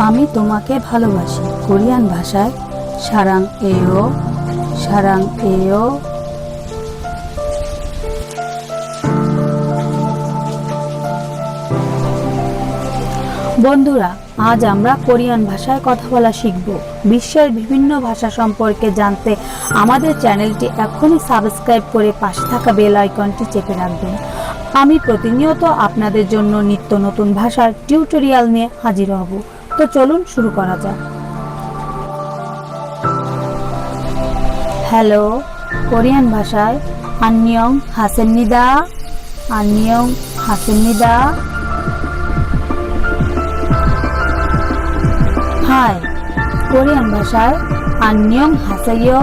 আমি তোমাকে ভালোবাসি কোরিয়ান ভাষায় সারাং এও, সারাং এও। বন্ধুরা, আজ আমরা কোরিয়ান ভাষায় কথা বলা শিখব। বিশ্বের বিভিন্ন ভাষা সম্পর্কে জানতে আমাদের চ্যানেলটি এখনই সাবস্ক্রাইব করে পাশে থাকা বেল আইকনটি চেপে রাখবেন। আমি প্রতিনিয়ত আপনাদের জন্য নিত্য নতুন ভাষার টিউটোরিয়াল নিয়ে হাজির হব। তো চলুন শুরু করা যাক। হ্যালো, কোরিয়ান ভাষায় 안녕 하셉니다, 안녕 하셉니다। হাই, কোরিয়ান ভাষায় 안녕 하세요,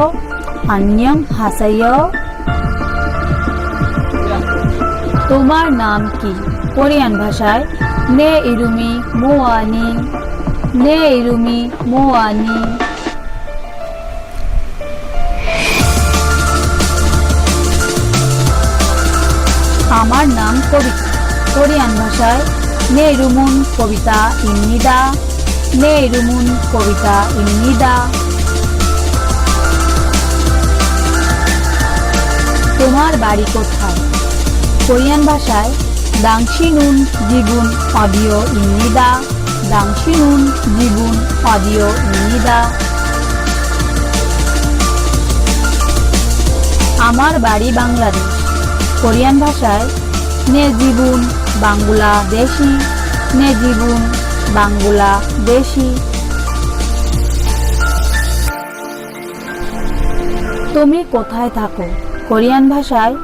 안녕 하세요। তোমার নাম কি? কোরিয়ান ভাষায় 내 이름이 뭐하니, 내 이름이 뭐하니। আমার নাম কবিতা। কোরিয়ান ভাষায় 내 이름은 কবিতা입니다, 내 이름은 কবিতা입니다। তোমার বাড়ি কোথায়? কোরিয়ান ভাষায় 당신은 집은 어디요입니다, 당신은 집은 어디요입니다। আমার বাড়ি বাংলাদেশ। কোরিয়ান ভাষায় 내 집은 বাংলাদেশি, 내 집은 বাংলাদেশি। তুমি কোথায় থাকো? কোরিয়ান ভাষায়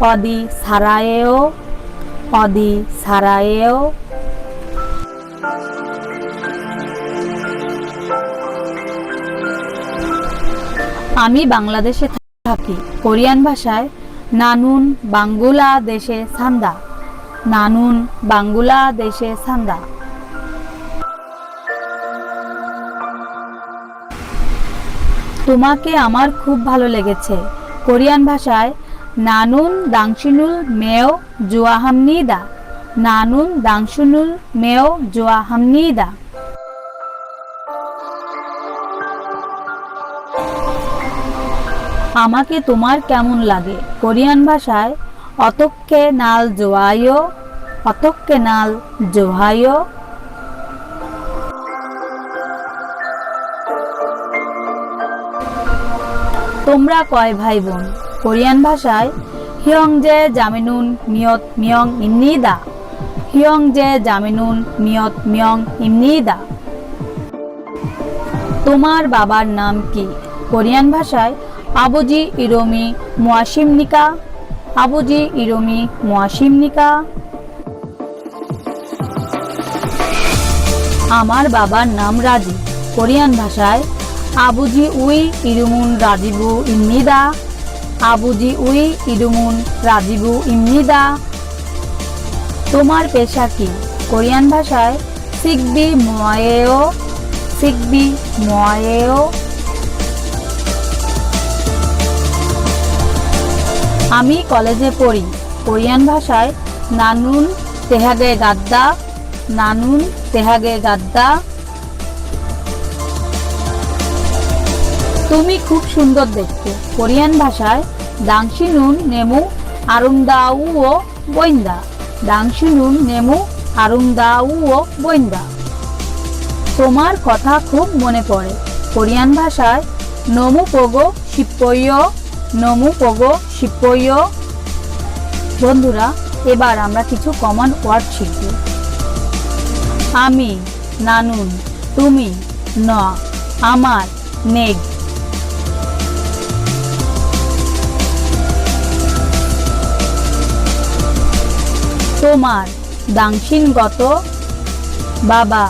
어디 살아요, 어디 살아요। আমি বাংলাদেশে থাকি। কোরিয়ান ভাষায় 나는 বাংলাদেশে 산다, 나는 বাংলাদেশে 산다। তোমাকে আমার খুব ভালো লেগেছে। কোরিয়ান ভাষায় 나는 당신을 매우 좋아합니다, 나는 당신을 매우 좋아합니다। আমাকে তোমার কেমন লাগে? কোরিয়ান ভাষায় 어떻게 날 좋아요, 어떻게 날 좋아요। তোমরা কয় ভাই বোন? কোরিয়ান ভাষায় 형제 자매는 몇 명입니다, 형제 자매는 몇 명입니다। তোমার বাবার নাম কি? কোরিয়ান ভাষায় 아버지 이름이 무엇입니까, 아버지 이름이 무엇입니까। আমার বাবার নাম রাজীব। কোরিয়ান ভাষায় 아버지 우이 이름은 라지부입니다, 아버지 우이 이름은 라지부입니다। তোমার পেশা কি? কোরিয়ান ভাষায় 식비 뭐예요, 식비 뭐예요। আমি কলেজে পড়ি। কোরিয়ান ভাষায় 나는 대학에 갔다, 나는 대학에 갔다। তুমি খুব সুন্দর দেখতে। কোরিয়ান ভাষায় 당신은 너무 아름다워 보인다, 당신은 너무 아름다워 보인다। তোমার কথা খুব মনে পড়ে। কোরিয়ান ভাষায় 너무 보고 싶어요, 너무 보고 싶어요। বন্ধুরা, এবার আমরা কিছু কমন ওয়ার্ড শিখব। আমি, 나는, তুমি, 너, আমার, নেগ। তোমার, 당신গত, বাবা,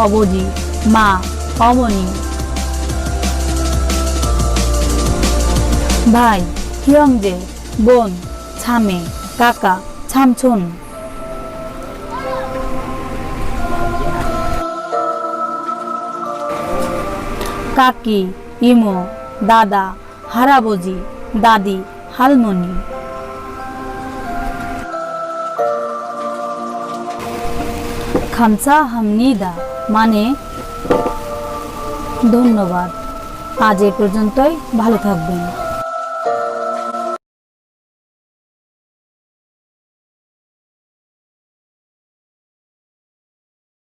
অবজি, মা, অমনি। ভাই, 형제, বোন, 자매, কাকা, 삼촌। কাকি, ইমো, দাদা, 할아버지, দাদি, 할머니। 감사합니다 মানে ধন্যবাদ। আজ এ পর্যন্তই, ভালো থাকবেন।